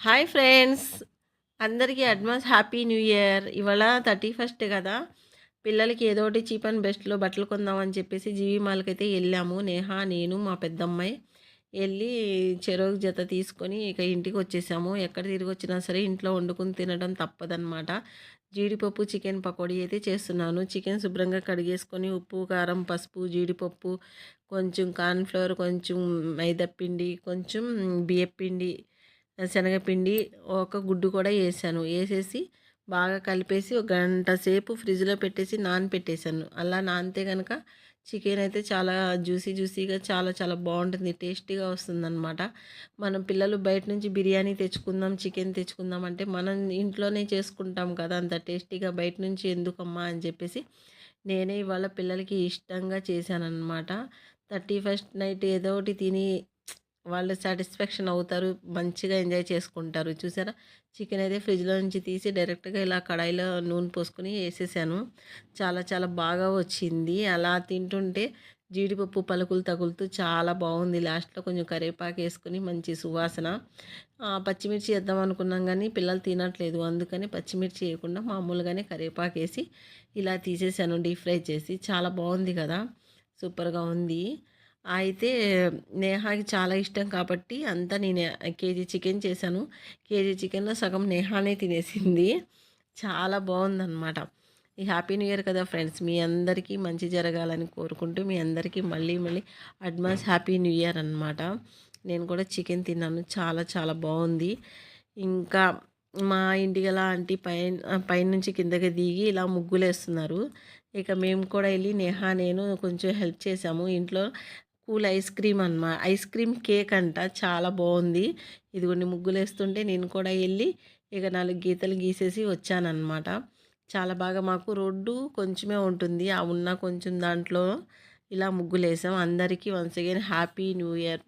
Hi friends, అందరికీ advance happy new year. ఇవాళ 31 కదా. పిల్లలకి ఏదో ఒకటి చీప్ అండ్ బెస్ట్‌లో బట్టలు కొందామని చెప్పేసి జీవీ మాల్‌కైతే వెళ్ళాము. నేహ, నేను, మా పెద్దమ్మాయి వెళ్ళి చెరో జత తీసుకొని ఇక ఇంటికి వచ్చేసాము. ఎక్కడ తిరిగి వచ్చినా సరే ఇంట్లో వండుకొని తినడం తప్పదనమాట. జీడిపప్పు చికెన్ పకోడీ అయితే చేస్తున్నాను. చికెన్ శుభ్రంగా కడిగేసుకొని ఉప్పు, కారం, పసుపు, జీడిపప్పు, కొంచెం కార్న్‌ఫ్లోర్, కొంచెం మైదా పిండి, కొంచెం బియ్యపిండి, శనగపిండి, ఒక గుడ్డు కూడా వేసాను. వేసేసి బాగా కలిపేసి ఒక గంట సేపు ఫ్రిడ్జ్లో పెట్టేసి నానపెట్టేసాను. అలా నానితే కనుక చికెన్ అయితే చాలా జ్యూసీగా చాలా చాలా బాగుంటుంది, టేస్టీగా వస్తుందన్నమాట. మనం పిల్లలు బయట నుంచి బిర్యానీ తెచ్చుకుందాం, చికెన్ తెచ్చుకుందాం అంటే మనం ఇంట్లోనే చేసుకుంటాం కదా, అంత టేస్టీగా బయట నుంచి ఎందుకమ్మా అని చెప్పేసి నేనే ఇవాళ పిల్లలకి ఇష్టంగా చేశానన్నమాట. 31st నైట్ ఏదో ఒకటి తిని వాళ్ళు సాటిస్ఫాక్షన్ అవుతారు, మంచిగా ఎంజాయ్ చేసుకుంటారు. చూసారా, చికెన్ అయితే ఫ్రిడ్జ్లో నుంచి తీసి డైరెక్ట్గా ఇలా కడాయిలో నూనె పోసుకొని వేసేసాను. చాలా చాలా బాగా వచ్చింది. అలా తింటుంటే జీడిపప్పు పలుకులు తగులుతూ చాలా బాగుంది. లాస్ట్లో కొంచెం కరివేపాకు వేసుకొని మంచి సువాసన. పచ్చిమిర్చి వేద్దాం అనుకున్నాం కానీ పిల్లలు తినట్లేదు, అందుకని పచ్చిమిర్చి వేయకుండా మామూలుగానే కరివేపాకు వేసి ఇలా తీసేసాను, డీప్ ఫ్రై చేసి. చాలా బాగుంది కదా, సూపర్గా ఉంది. అయితే నేహాకి చాలా ఇష్టం కాబట్టి అంతా నేను కేజీ చికెన్ చేశాను. కేజీ చికెన్లో సగం నేహానే తినేసింది. చాలా బాగుందన్నమాట. ఈ హ్యాపీ న్యూ ఇయర్ కదా ఫ్రెండ్స్, మీ అందరికీ మంచి జరగాలని కోరుకుంటూ మీ అందరికీ మళ్ళీ మళ్ళీ అడ్వాన్స్ హ్యాపీ న్యూ ఇయర్ అనమాట. నేను కూడా చికెన్ తిన్నాను, చాలా చాలా బాగుంది. ఇంకా మా ఇంటిగల ఆంటీ పైనుంచి కిందకి దిగి ఇలా ముగ్గులేస్తున్నారు. ఇక మేము కూడా వెళ్ళి నేహా నేను కొంచెం హెల్ప్ చేసాము. ఇంట్లో కూల్ ఐస్ క్రీమ్ కేక్ అంట, చాలా బాగుంది. ఇదిగోండి ముగ్గులేస్తుంటే నేను కూడా వెళ్ళి ఇక 4 గీతలు గీసేసి వచ్చానన్నమాట. చాలా బాగా, మాకు రోడ్డు కొంచెమే ఉంటుంది, ఆ ఉన్న కొంచెం దాంట్లో ఇలా ముగ్గులేసాం. అందరికీ once again happy new year.